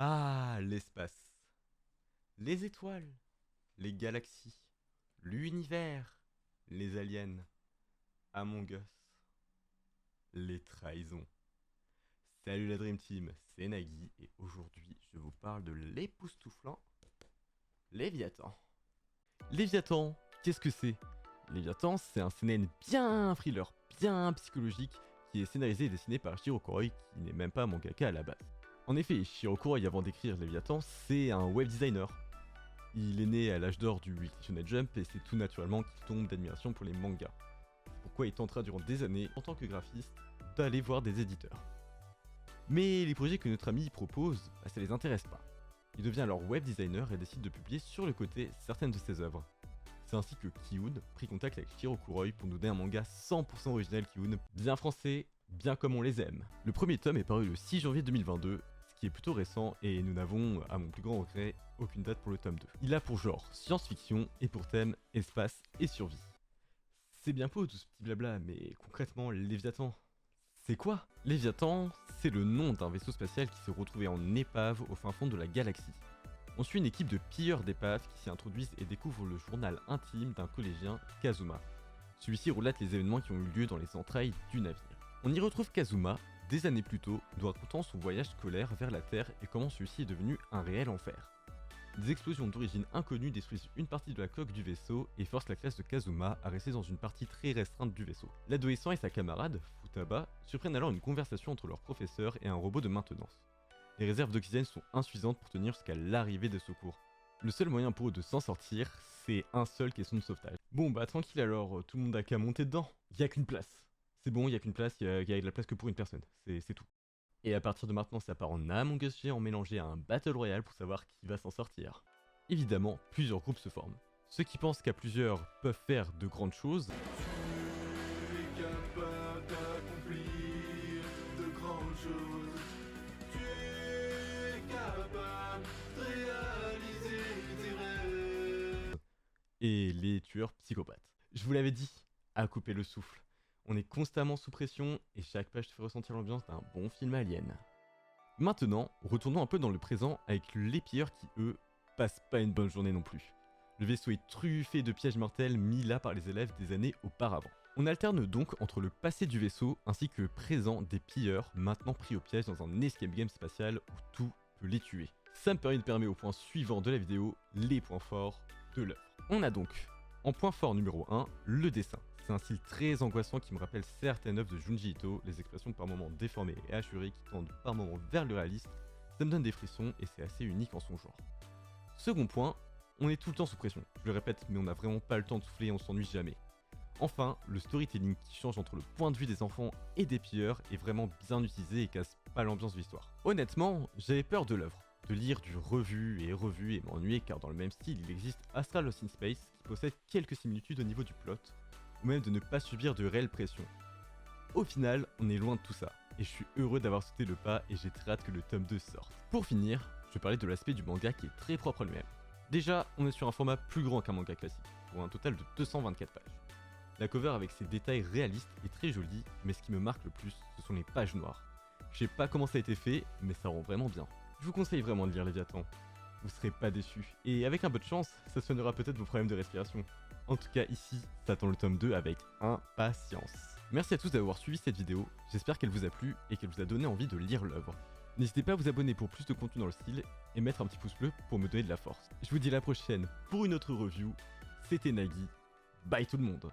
Ah, l'espace. Les étoiles. Les galaxies. L'univers. Les aliens. Among Us. Les trahisons. Salut la Dream Team, c'est Nagui et aujourd'hui je vous parle de l'époustouflant Léviathan. Léviathan, qu'est-ce que c'est? Léviathan, c'est un seinen bien thriller, bien psychologique, qui est scénarisé et dessiné par Shiro Kuroi, qui n'est même pas mangaka à la base. En effet, Shiro Kuroi, avant d'écrire Léviathan, c'est un web designer. Il est né à l'âge d'or du Weekly Shonen Jump et c'est tout naturellement qu'il tombe d'admiration pour les mangas. C'est pourquoi il tentera durant des années, en tant que graphiste, d'aller voir des éditeurs. Mais les projets que notre ami propose, ça les intéresse pas. Il devient alors web designer et décide de publier sur le côté certaines de ses œuvres. C'est ainsi que Ki-hoon prit contact avec Shiro Kuroi pour nous donner un manga 100% original Ki-hoon, bien français, bien comme on les aime. Le premier tome est paru le 6 janvier 2022, ce qui est plutôt récent et nous n'avons, à mon plus grand regret, aucune date pour le tome 2. Il a pour genre science-fiction et pour thème espace et survie. C'est bien beau tout ce petit blabla, mais concrètement, Léviathan, c'est quoi? Léviathan, c'est le nom d'un vaisseau spatial qui s'est retrouvé en épave au fin fond de la galaxie. On suit une équipe de pilleurs d'épaves qui s'y introduisent et découvrent le journal intime d'un collégien, Kazuma. Celui-ci relate les événements qui ont eu lieu dans les entrailles du navire. On y retrouve Kazuma, des années plus tôt, nous racontant son voyage scolaire vers la Terre et comment celui-ci est devenu un réel enfer. Des explosions d'origine inconnue détruisent une partie de la coque du vaisseau et forcent la classe de Kazuma à rester dans une partie très restreinte du vaisseau. L'adolescent et sa camarade, Futaba, surprennent alors une conversation entre leur professeur et un robot de maintenance. Les réserves d'oxygène sont insuffisantes pour tenir jusqu'à l'arrivée des secours. Le seul moyen pour eux de s'en sortir, c'est un seul caisson de sauvetage. Bon bah tranquille alors, tout le monde a qu'à monter dedans. Y a qu'une place. C'est bon, y a qu'une place, y a de la place que pour une personne, c'est tout. Et à partir de maintenant, ça part en Among Us géant mélangé à un Battle Royale pour savoir qui va s'en sortir. Évidemment, plusieurs groupes se forment. Ceux qui pensent qu'à plusieurs peuvent faire de grandes choses, Tu es capable d'accomplir de grandes choses. Tu es capable de réaliser tes rêves. et les tueurs psychopathes. Je vous l'avais dit, à couper le souffle. On est constamment sous pression et chaque page te fait ressentir l'ambiance d'un bon film alien. Maintenant, retournons un peu dans le présent avec les pilleurs qui, eux, passent pas une bonne journée non plus. Le vaisseau est truffé de pièges mortels mis là par les élèves des années auparavant. On alterne donc entre le passé du vaisseau ainsi que le présent des pilleurs maintenant pris au piège dans un escape game spatial où tout peut les tuer. Ça me permet au point suivant de la vidéo, les points forts de l'œuvre. On a donc, en point fort numéro 1, le dessin. C'est un style très angoissant qui me rappelle certaines œuvres de Junji Ito, les expressions par moments déformées et hachurées qui tendent par moments vers le réaliste, ça me donne des frissons et c'est assez unique en son genre. Second point, on est tout le temps sous pression, je le répète, mais on n'a vraiment pas le temps de souffler et on s'ennuie jamais. Enfin, le storytelling qui change entre le point de vue des enfants et des pilleurs est vraiment bien utilisé et casse pas l'ambiance de l'histoire. Honnêtement, j'avais peur de l'œuvre, de lire du revu et m'ennuyer car dans le même style il existe Astral Lost in Space qui possède quelques similitudes au niveau du plot, ou même de ne pas subir de réelle pression. Au final, on est loin de tout ça, et je suis heureux d'avoir sauté le pas et j'ai très hâte que le tome 2 sorte. Pour finir, je vais parler de l'aspect du manga qui est très propre à lui-même. Déjà, on est sur un format plus grand qu'un manga classique, pour un total de 224 pages. La cover avec ses détails réalistes est très jolie, mais ce qui me marque le plus, ce sont les pages noires. Je sais pas comment ça a été fait, mais ça rend vraiment bien. Je vous conseille vraiment de lire Léviathan. Vous serez pas déçus, et avec un peu de chance, ça soignera peut-être vos problèmes de respiration. En tout cas ici, ça attend le tome 2 avec impatience. Merci à tous d'avoir suivi cette vidéo, j'espère qu'elle vous a plu et qu'elle vous a donné envie de lire l'œuvre. N'hésitez pas à vous abonner pour plus de contenu dans le style et mettre un petit pouce bleu pour me donner de la force. Je vous dis à la prochaine pour une autre review, c'était Nagui, bye tout le monde.